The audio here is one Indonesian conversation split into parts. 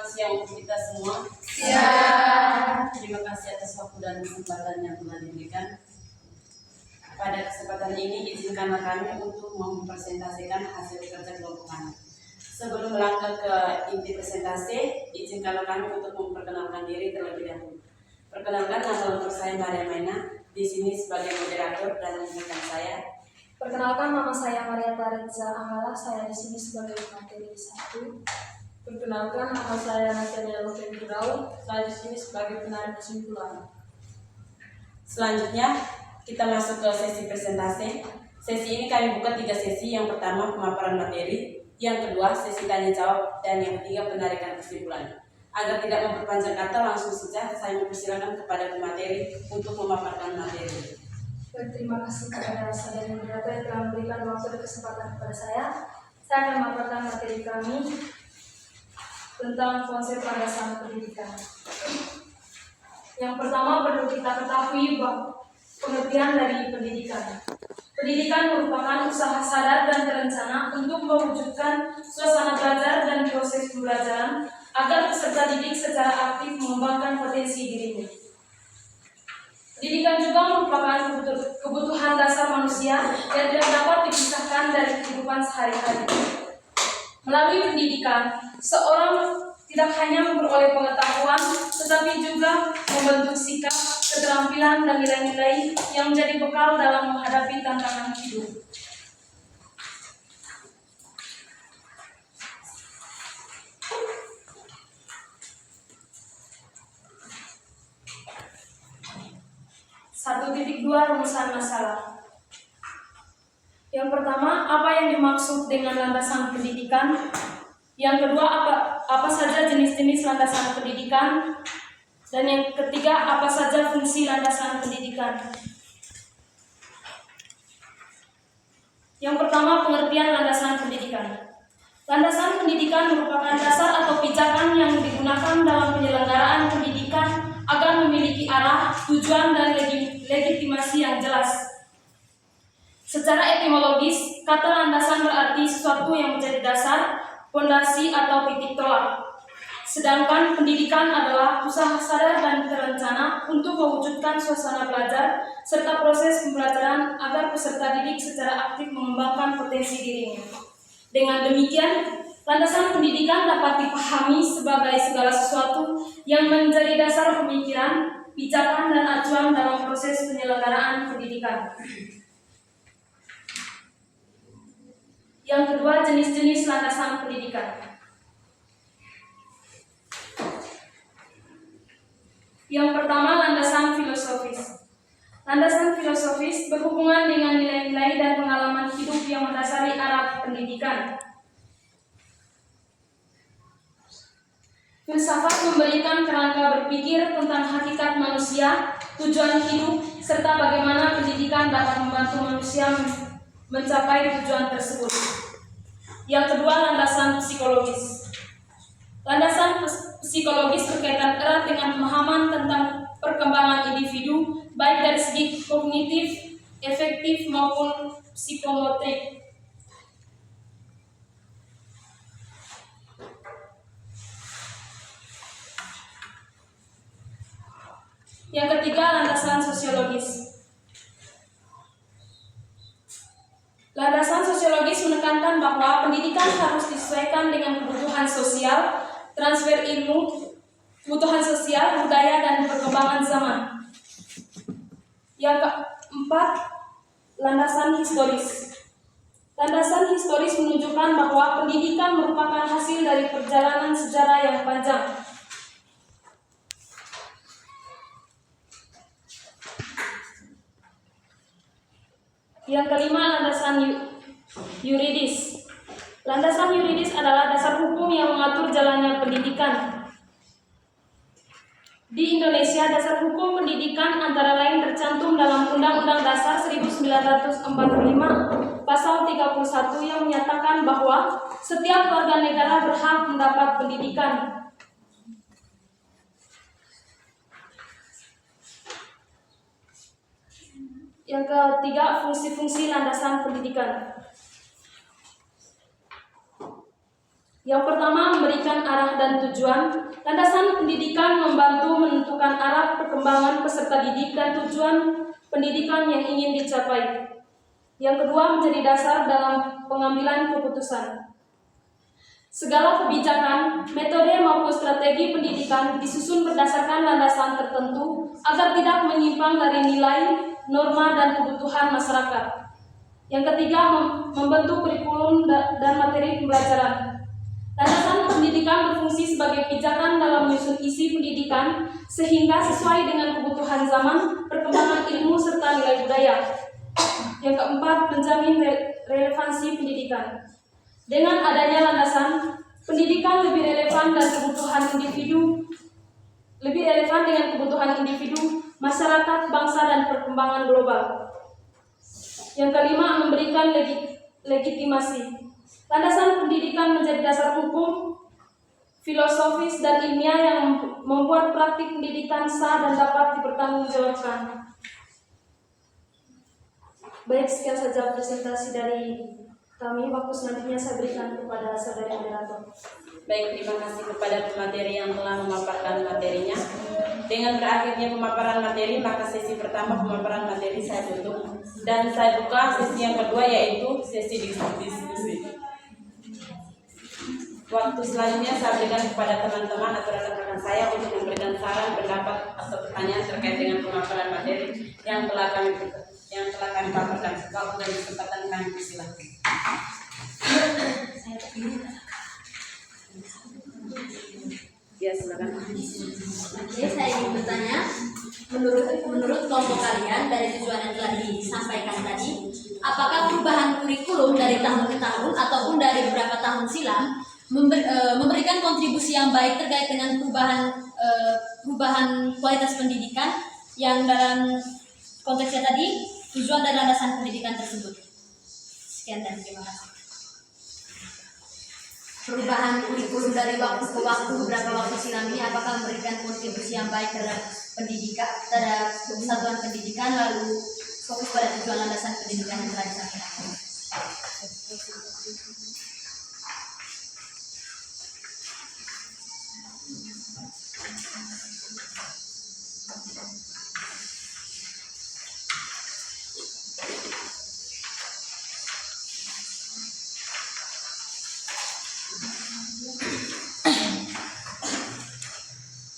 Selamat siang untuk kita semua. Siang. Terima kasih atas waktu dan kesempatan yang telah diberikan. Pada kesempatan ini izinkanlah kami untuk mempresentasikan hasil kerja kelompok kami. Sebelum melangkah ke inti presentasi, izinkanlah kami untuk memperkenalkan diri terlebih dahulu. Perkenalkan, nama lengkap saya Maria Maina, di sini sebagai moderator dan rekan saya. Perkenalkan, nama saya Maria Clarissa Angala, saya di sini sebagai materi 1. Perkenalkan, nama saya Nathaniel Lovendurau, saya di sini sebagai penarik kesimpulan. Selanjutnya, kita masuk ke sesi presentasi. Sesi ini kami buka 3 sesi. Yang pertama, pemaparan materi. Yang kedua, sesi tanya jawab. Dan yang ketiga, penarikan kesimpulan. Agar tidak memperpanjang kata, langsung saja saya mempersilakan kepada pemateri untuk memaparkan materi. Terima kasih kepada saudara moderator yang telah memberikan waktu dan kesempatan kepada saya. Saya akan memaparkan materi kami tentang konsep landasan pendidikan. Yang pertama, perlu kita ketahui bahwa pengertian dari pendidikan. Pendidikan merupakan usaha sadar dan terencana untuk mewujudkan suasana belajar dan proses pembelajaran agar peserta didik secara aktif mengembangkan potensi dirinya. Pendidikan juga merupakan kebutuhan dasar manusia yang tidak dapat dipisahkan dari kehidupan sehari-hari. Melalui pendidikan, seorang tidak hanya memperoleh pengetahuan, tetapi juga membentuk sikap, keterampilan, dan nilai-nilai yang menjadi bekal dalam menghadapi tantangan hidup. Dua rumusan masalah. Yang pertama, apa yang dimaksud dengan landasan pendidikan? Yang kedua, apa saja jenis-jenis landasan pendidikan? Dan yang ketiga, apa saja fungsi landasan pendidikan? Yang pertama, pengertian landasan pendidikan. Landasan pendidikan merupakan dasar atau pijakan yang digunakan dalam penyelenggaraan pendidikan agar memiliki arah, tujuan, dan legitimasi yang jelas. Secara etimologis, kata landasan berarti sesuatu yang menjadi dasar, fondasi, atau titik tolak. Sedangkan pendidikan adalah usaha sadar dan terencana untuk mewujudkan suasana belajar serta proses pembelajaran agar peserta didik secara aktif mengembangkan potensi dirinya. Dengan demikian, landasan pendidikan dapat dipahami sebagai segala sesuatu yang menjadi dasar pemikiran, pijakan, dan acuan dalam proses penyelenggaraan pendidikan. Yang kedua, jenis-jenis landasan pendidikan. Yang pertama, landasan filosofis. Landasan filosofis berhubungan dengan nilai-nilai dan pengalaman hidup yang mendasari arah pendidikan. Filsafat memberikan kerangka berpikir tentang hakikat manusia, tujuan hidup, serta bagaimana pendidikan dapat membantu manusia mencapai tujuan tersebut. Yang kedua, landasan psikologis. Landasan psikologis berkaitan erat dengan pemahaman tentang perkembangan individu, baik dari segi kognitif, efektif, maupun psikomotorik. Yang ketiga, landasan sosiologis. Landasan sosiologis menekankan bahwa pendidikan harus disesuaikan dengan kebutuhan sosial, transfer ilmu, kebutuhan sosial, budaya, dan perkembangan zaman. Yang keempat, landasan historis. Landasan historis menunjukkan bahwa pendidikan merupakan hasil dari perjalanan sejarah yang panjang. Yang kelima, landasan yuridis. Landasan yuridis adalah dasar hukum yang mengatur jalannya pendidikan. Di Indonesia, dasar hukum pendidikan antara lain tercantum dalam Undang-Undang Dasar 1945 Pasal 31 yang menyatakan bahwa setiap warga negara berhak mendapat pendidikan. Yang ketiga, fungsi-fungsi landasan pendidikan. Yang pertama, memberikan arah dan tujuan. Landasan pendidikan membantu menentukan arah perkembangan peserta didik dan tujuan pendidikan yang ingin dicapai. Yang kedua, menjadi dasar dalam pengambilan keputusan. Segala kebijakan, metode maupun strategi pendidikan disusun berdasarkan landasan tertentu agar tidak menyimpang dari nilai, norma, dan kebutuhan masyarakat. Yang ketiga, membentuk kurikulum dan materi pembelajaran. Landasan pendidikan berfungsi sebagai pijakan dalam menyusun isi pendidikan sehingga sesuai dengan kebutuhan zaman, perkembangan ilmu, serta nilai budaya. Yang keempat, menjamin relevansi pendidikan. Dengan adanya landasan, pendidikan lebih relevan dengan kebutuhan individu, masyarakat, bangsa, dan perkembangan global. Yang kelima, memberikan legitimasi. Landasan pendidikan menjadi dasar hukum, filosofis, dan ilmiah yang membuat praktik pendidikan sah dan dapat dipertanggungjawabkan. Baik, sekian saja presentasi dari kami. Waktu selanjutnya saya berikan kepada saudari moderator. Baik, terima kasih kepada pemateri yang telah memaparkan materinya. Dengan berakhirnya pemaparan materi, maka sesi pertama pemaparan materi saya tutup dan saya buka sesi yang kedua, yaitu sesi diskusi. Waktu selanjutnya saya berikan kepada teman-teman atau rekan-rekan saya untuk memberikan saran, pendapat, atau pertanyaan terkait dengan pemaparan materi yang telah kami paparkan. Waktu dan kesempatan kami persilakan. Ya, silakan. Oke, saya ingin bertanya, menurut kelompok kalian dari tujuan yang telah disampaikan tadi, apakah perubahan kurikulum dari tahun ke tahun ataupun dari beberapa tahun silam memberikan kontribusi yang baik terkait dengan perubahan kualitas pendidikan yang dalam konteksnya tadi tujuan dan landasan pendidikan tersebut? Sekian dan terima kasih. Perubahan kurikulum dari waktu ke waktu, beberapa waktu silam ini apakah memberikan kontribusi yang baik terhadap pendidikan, terhadap kesatuan pendidikan, lalu fokus pada tujuan landasan pendidikan yang telah disampaikan?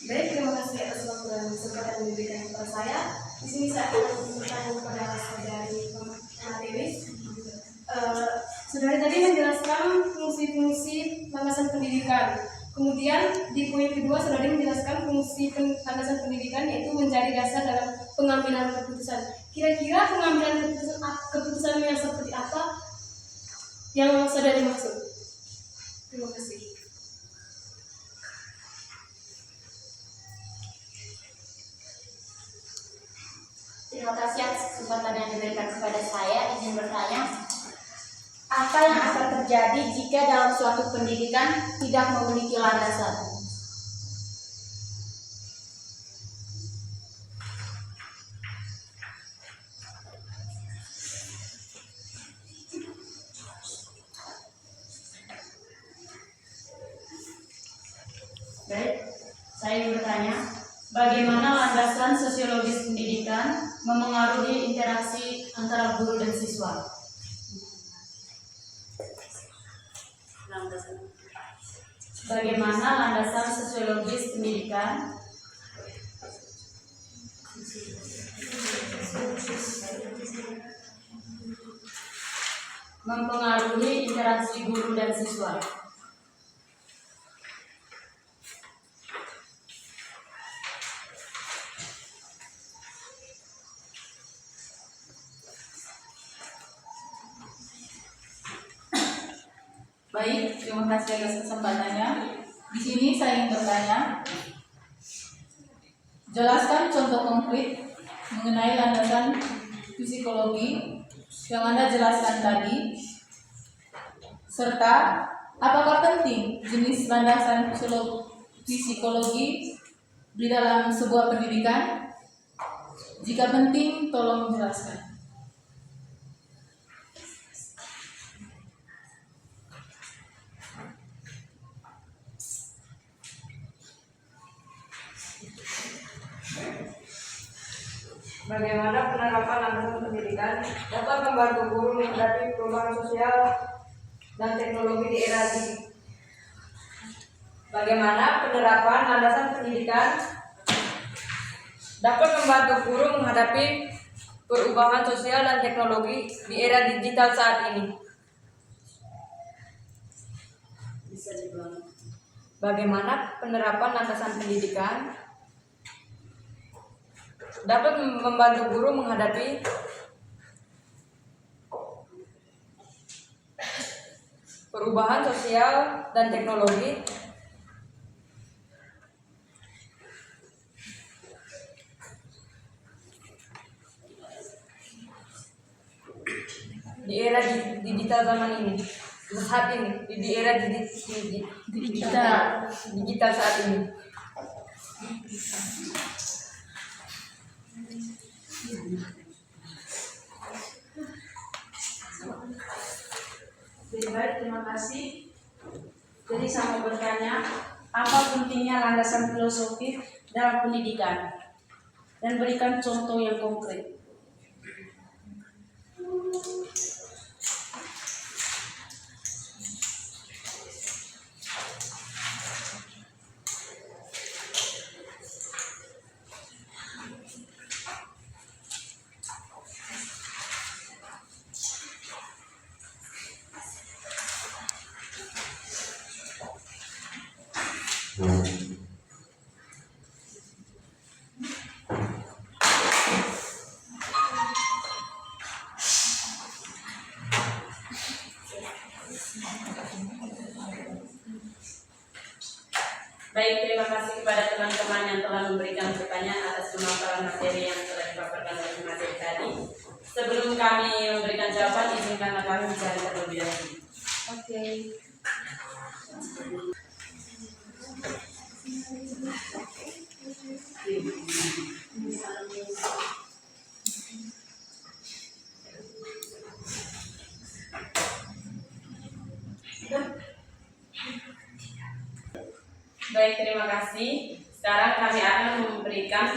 Baik, terima kasih atas waktu dan kesempatan yang diberikan kepada saya. Di sini saya akan bertanya kepada saudari materi. Saudari tadi menjelaskan fungsi-fungsi landasan pendidikan. Kemudian di poin kedua saudari menjelaskan fungsi landasan pendidikan, yaitu menjadi dasar dalam pengambilan keputusan. Kira-kira pengambilan keputusan yang seperti apa yang saudari maksud? Terima kasih. Terima kasih atas kesempatan yang diberikan kepada saya. Izin bertanya, apa yang akan terjadi jika dalam suatu pendidikan tidak memiliki landasan? Baik, saya ingin bertanya, bagaimana landasan sosiologis pendidikan memengaruhi interaksi antara guru dan siswa? Bagaimana landasan sosiologis pendidikan mempengaruhi interaksi guru dan siswa? Baik, terima kasih atas kesempatannya. Di sini saya ingin bertanya, jelaskan contoh konkret mengenai landasan psikologi yang Anda jelaskan tadi, serta apakah penting jenis landasan psikologi di dalam sebuah pendidikan? Jika penting, tolong jelaskan. Bagaimana penerapan landasan pendidikan dapat membantu guru menghadapi perubahan sosial dan teknologi di era digital? Bagaimana penerapan landasan pendidikan dapat membantu guru menghadapi perubahan sosial dan teknologi di era digital saat ini? Bisa diulang. Bagaimana penerapan landasan pendidikan dapat membantu guru menghadapi perubahan sosial dan teknologi di era digital zaman ini, saat ini, di era digital saat ini. Baik, terima kasih. Jadi saya mau bertanya, apa pentingnya landasan filosofis dalam pendidikan? Dan berikan contoh yang konkret. Baik, terima kasih kepada teman-teman yang telah memberikan pertanyaan atas pemaparan materi yang telah dipaparkan oleh materi tadi. Sebelum kami memberikan jawaban, izinkan kami bicara terlebih dahulu. Oke. Baik, terima kasih. Sekarang kami akan memberikan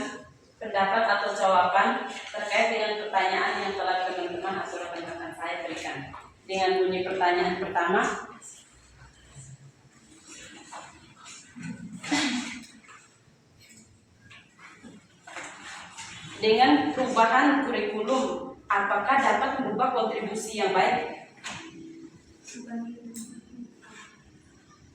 pendapat atau jawaban terkait dengan pertanyaan yang telah teman-teman atau rekan-rekan saya berikan. Dengan bunyi pertanyaan pertama, dengan perubahan kurikulum, apakah dapat merubah kontribusi yang baik?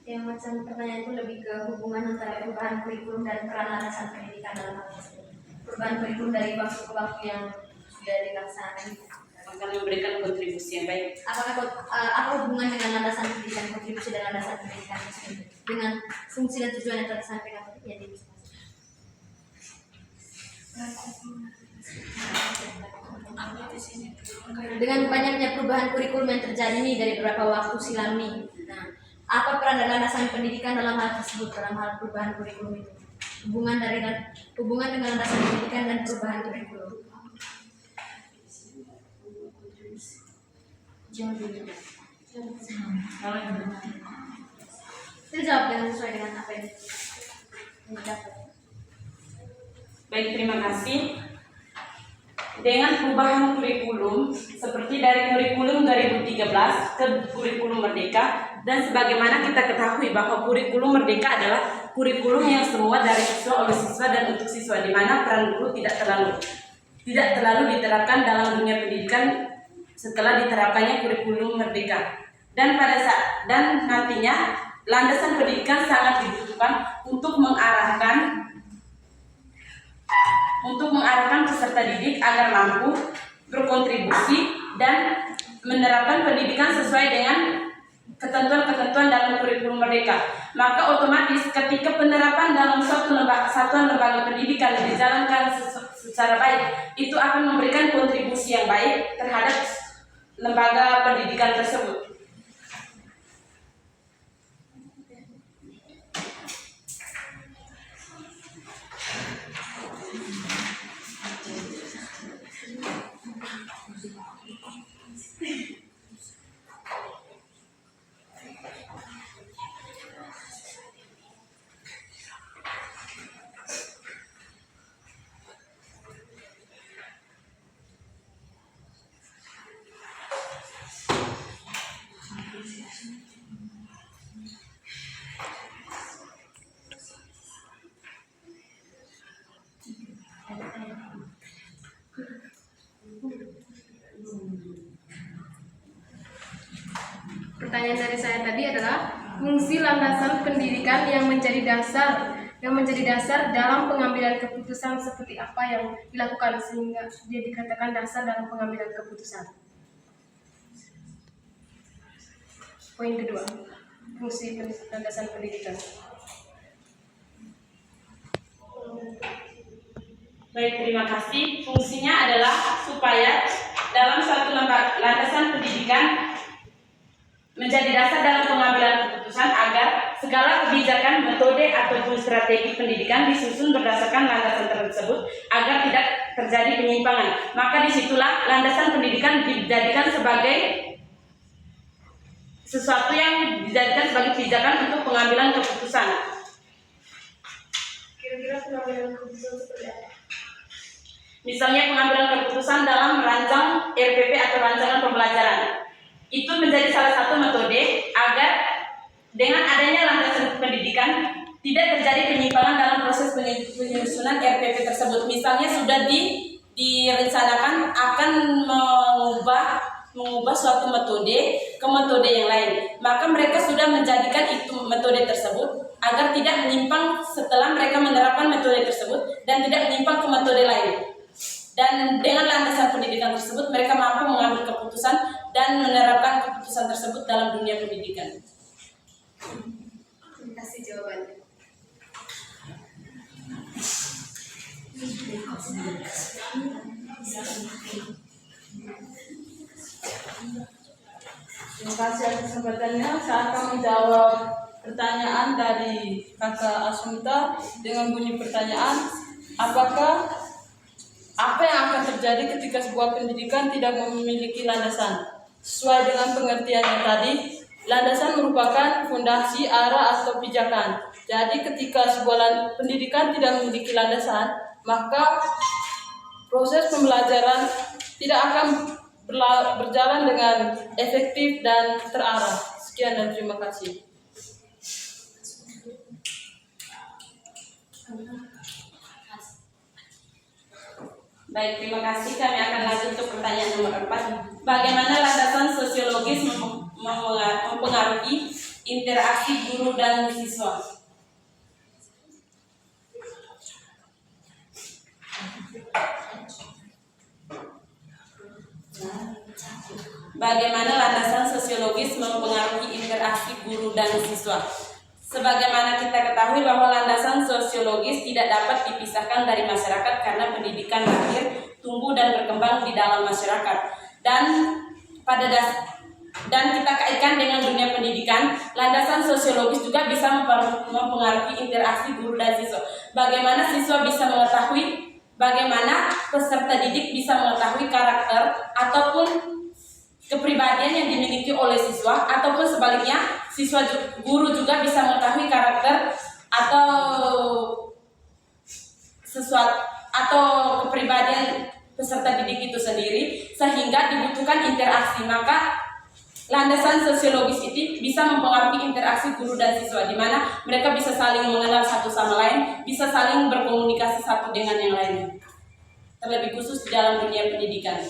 Yang macam pertanyaan itu lebih ke hubungan antara perubahan kurikulum dan peran landasan pendidikan dalam hal tersebut. Perubahan kurikulum dari waktu ke waktu yang sudah dilaksanakan Akan memberikan kontribusi yang baik. apa hubungan dengan landasan pendidikan, kontribusi dan landasan pendidikan tersebut dengan fungsi dan tujuan yang telah disampaikan tadi ya dijelaskan. Dengan banyaknya perubahan kurikulum yang terjadi nih dari beberapa waktu silam nih. Nah, apa peran dan landasan pendidikan dalam hal tersebut, dalam hal perubahan kurikulum itu? Hubungan dengan landasan pendidikan dan perubahan kurikulum. Jawab dulu. Itu jawab dengan sesuai dengan apa yang didapat. Baik, terima kasih. Dengan perubahan kurikulum, seperti dari kurikulum 2013 ke kurikulum Merdeka, dan sebagaimana kita ketahui bahwa kurikulum Merdeka adalah kurikulum yang semua dari siswa oleh siswa dan untuk siswa, di mana peran guru tidak terlalu diterapkan dalam dunia pendidikan setelah diterapkannya kurikulum Merdeka. Dan nantinya landasan pendidikan sangat dibutuhkan untuk mengarahkan peserta didik agar mampu berkontribusi dan menerapkan pendidikan sesuai dengan ketentuan-ketentuan dalam kurikulum Merdeka. Maka otomatis ketika penerapan dalam satuan lembaga pendidikan dijalankan secara baik, itu akan memberikan kontribusi yang baik terhadap lembaga pendidikan tersebut. pertanyaan dari saya tadi adalah fungsi landasan pendidikan yang menjadi dasar dalam pengambilan keputusan seperti apa yang dilakukan sehingga dia dikatakan dasar dalam pengambilan keputusan. Poin kedua, fungsi landasan pendidikan. Baik, terima kasih. Fungsinya adalah supaya dalam suatu landasan pendidikan menjadi dasar dalam pengambilan keputusan agar segala kebijakan, metode, ataupun strategi pendidikan disusun berdasarkan landasan tersebut agar tidak terjadi penyimpangan. Maka disitulah landasan pendidikan dijadikan sebagai sesuatu yang dijadikan sebagai kebijakan untuk pengambilan keputusan. Kira-kira pengambilan keputusan seperti apa? Misalnya pengambilan keputusan dalam merancang RPP atau rancangan pembelajaran. Itu menjadi salah satu metode agar dengan adanya landasan pendidikan tidak terjadi penyimpangan dalam proses penyusunan RPP tersebut. Misalnya sudah direncanakan akan mengubah suatu metode ke metode yang lain, maka mereka sudah menjadikan itu metode tersebut agar tidak menyimpang setelah mereka menerapkan metode tersebut dan tidak menyimpang ke metode lain. Dan dengan landasan pendidikan tersebut mereka mampu mengambil keputusan dan menerapkan keputusan tersebut dalam dunia pendidikan. Terima kasih jawabannya. Terima kasih atas kesempatannya. Saya akan menjawab pertanyaan dari Kakak Asmita dengan bunyi pertanyaan, apa yang akan terjadi ketika sebuah pendidikan tidak memiliki landasan? Sesuai dengan pengertiannya tadi, landasan merupakan fondasi, arah, atau pijakan. Jadi ketika sebuah pendidikan tidak memiliki landasan, maka proses pembelajaran tidak akan berjalan dengan efektif dan terarah. Sekian dan terima kasih. Baik, terima kasih. Kami akan lanjut ke pertanyaan nomor 4. Bagaimana landasan sosiologis mempengaruhi interaksi guru dan siswa? Bagaimana landasan sosiologis mempengaruhi interaksi guru dan siswa? Sebagaimana kita ketahui bahwa landasan sosiologis tidak dapat dipisahkan dari masyarakat karena pendidikan lahir, tumbuh dan berkembang di dalam masyarakat. Dan kita kaitkan dengan dunia pendidikan, landasan sosiologis juga bisa mempengaruhi interaksi guru dan siswa. Bagaimana siswa bisa mengetahui, bagaimana peserta didik bisa mengetahui karakter ataupun kepribadian yang dimiliki oleh siswa, ataupun sebaliknya guru juga bisa mengetahui karakter atau sesuatu atau kepribadian peserta didik itu sendiri, sehingga dibutuhkan interaksi. Maka landasan sosiologis itu bisa mempengaruhi interaksi guru dan siswa, di mana mereka bisa saling mengenal satu sama lain, bisa saling berkomunikasi satu dengan yang lainnya, terlebih khusus di dalam dunia pendidikan.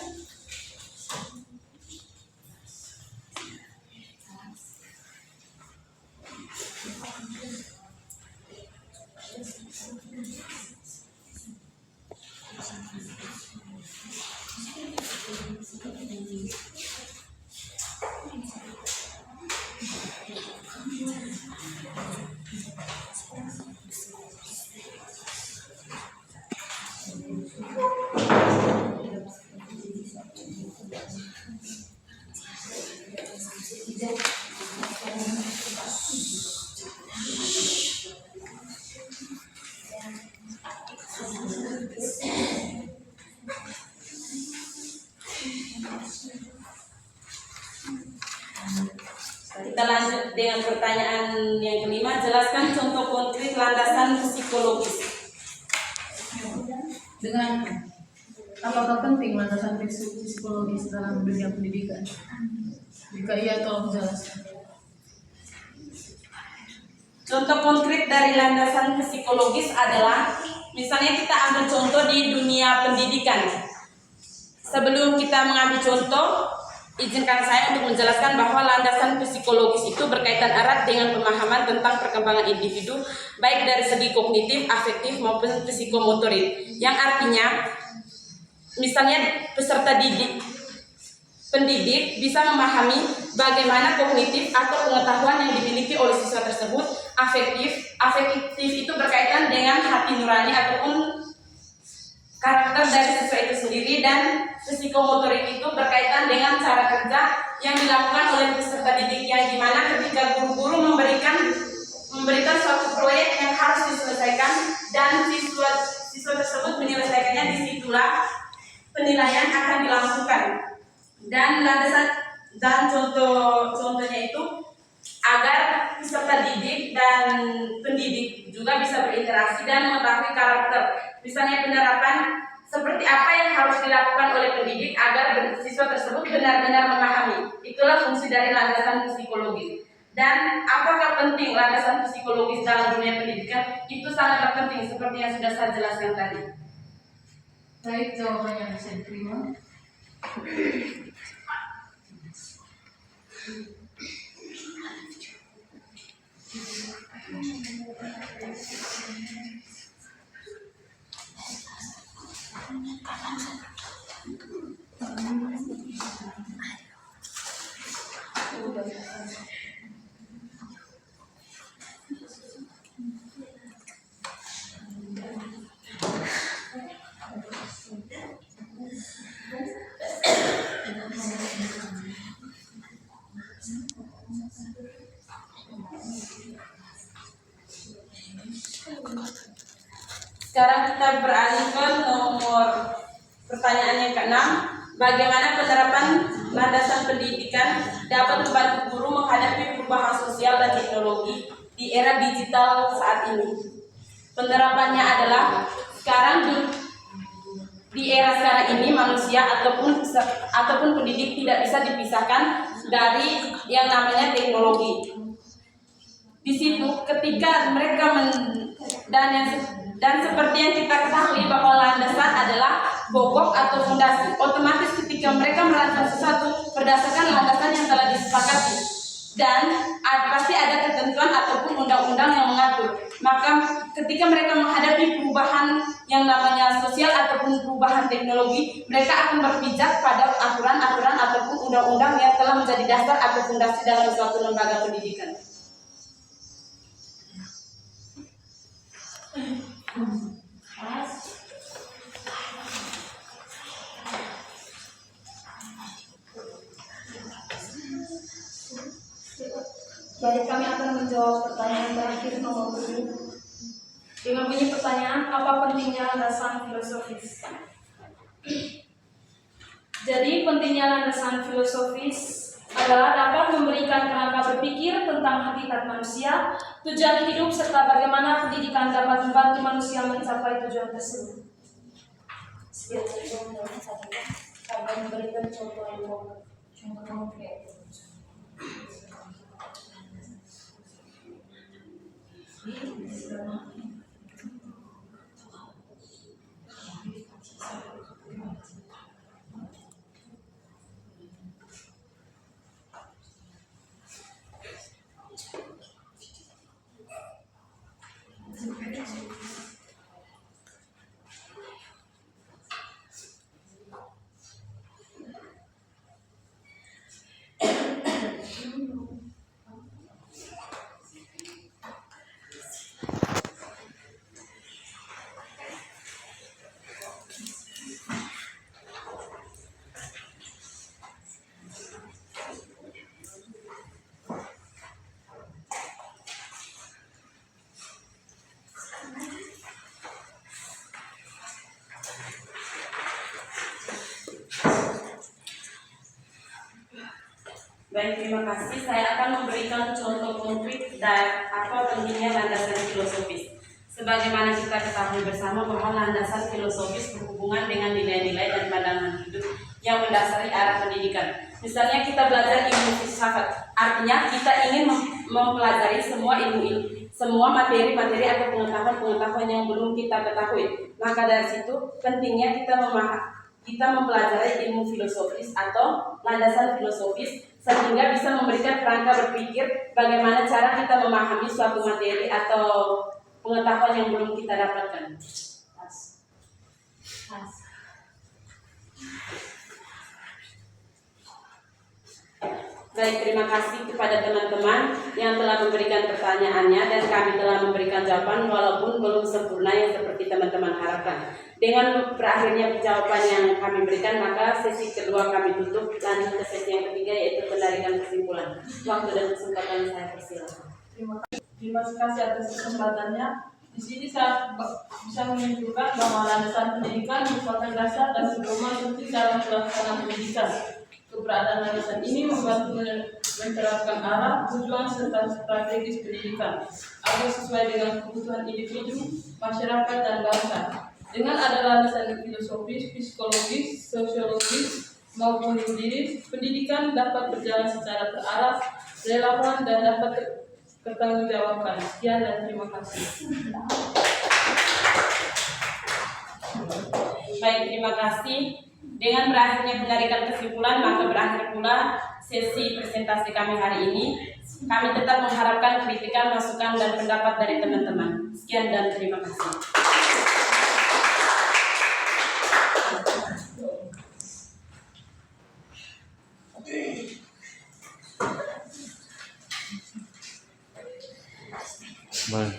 Kita lanjut dengan pertanyaan yang kelima. Jelaskan contoh konkret landasan psikologis. Dengan apakah penting landasan psikologis dalam dunia pendidikan? Jika iya, tolong jelaskan. Contoh konkret dari landasan psikologis adalah, misalnya kita ambil contoh di dunia pendidikan. Sebelum kita mengambil contoh, izinkan saya untuk menjelaskan bahwa landasan psikologis itu berkaitan erat dengan pemahaman tentang perkembangan individu, baik dari segi kognitif, afektif maupun psikomotorik. Yang artinya, misalnya peserta pendidik bisa memahami bagaimana kognitif atau pengetahuan yang dimiliki oleh siswa tersebut. Afektif itu berkaitan dengan hati nurani ataupun karakter dari siswa itu sendiri, dan psikomotorik itu berkaitan dengan cara kerja yang dilakukan oleh peserta didik, yang dimana ketika guru-guru memberikan suatu proyek yang harus diselesaikan dan siswa tersebut menyelesaikannya, disitulah penilaian akan dilangsungkan. Dan landasan dan contohnya itu agar peserta didik dan pendidik juga bisa berinteraksi dan mengetahui karakter. Misalnya penerapan seperti apa yang harus dilakukan oleh pendidik agar siswa tersebut benar-benar memahami. Itulah fungsi dari landasan psikologis. Dan apakah penting landasan psikologis dalam dunia pendidikan? Itu sangat penting seperti yang sudah saya jelaskan tadi. Baik, jawabannya bisa diterima. Sekarang kita beralih ke nomor pertanyaan yang ke-6. Bagaimana penerapan landasan pendidikan dapat membantu guru menghadapi perubahan sosial dan teknologi di era digital saat ini? Penerapannya adalah di era sekarang ini manusia ataupun pendidik tidak bisa dipisahkan dari yang namanya teknologi. Di situ ketika mereka dan seperti yang kita ketahui bahwa landasan adalah bobot atau fondasi. Otomatis ketika mereka merancang sesuatu berdasarkan landasan yang telah disepakati, dan pasti ada ketentuan ataupun undang-undang yang mengatur. Maka ketika mereka menghadapi perubahan yang namanya sosial ataupun perubahan teknologi, mereka akan berpijak pada aturan-aturan ataupun undang-undang yang telah menjadi dasar atau fondasi dalam suatu lembaga pendidikan. Baik, kami akan menjawab pertanyaan terakhir nomor 7 dengan bunyi pertanyaan, apa pentingnya landasan filosofis? Jadi pentingnya landasan filosofis adalah dapat memberikan kerangka berpikir tentang hakikat manusia, tujuan hidup, serta bagaimana pendidikan dapat membantu manusia mencapai tujuan tersebut. Sekian saja akan memberikan contoh yang konkret. Baik, terima kasih. Saya akan memberikan contoh konkret dan apa pentingnya landasan filosofis. Sebagaimana kita ketahui bersama bahwa landasan filosofis berhubungan dengan nilai-nilai dan pandangan hidup yang mendasari arah pendidikan. Misalnya kita belajar ilmu filsafat, artinya kita ingin mempelajari semua semua materi-materi atau pengetahuan-pengetahuan yang belum kita ketahui. Maka dari situ pentingnya kita kita mempelajari ilmu filosofis atau landasan filosofis sehingga bisa memberikan kerangka berpikir bagaimana cara kita memahami suatu materi atau pengetahuan yang belum kita dapatkan. Baik, terima kasih kepada teman-teman yang telah memberikan pertanyaannya dan kami telah memberikan jawaban walaupun belum sempurna yang seperti teman-teman harapkan. Dengan berakhirnya jawaban yang kami berikan, maka sesi kedua kami tutup, lanjut ke sesi yang ketiga yaitu penarikan kesimpulan. Waktu dan kesempatan saya persilakan. Terima kasih atas kesempatannya. Di sini saya bisa menunjukkan bahwa landasan pendidikan merupakan dasar dan pedoman penting dalam pelaksanaan pendidikan. Keberadaan landasan ini membantu menerapkan arah, tujuan, serta strategis pendidikan agar sesuai dengan kebutuhan individu, masyarakat, dan bangsa. Dengan ada landasan filosofis, psikologis, sosiologis, maupun empiris, pendidikan dapat berjalan secara terarah, relevan, dan dapat bertanggungjawabkan. Sekian dan terima kasih. Baik, terima kasih. Dengan berakhirnya penarikan kesimpulan, maka berakhir pula sesi presentasi kami hari ini. Kami tetap mengharapkan kritikan, masukan, dan pendapat dari teman-teman. Sekian dan terima kasih. Baik.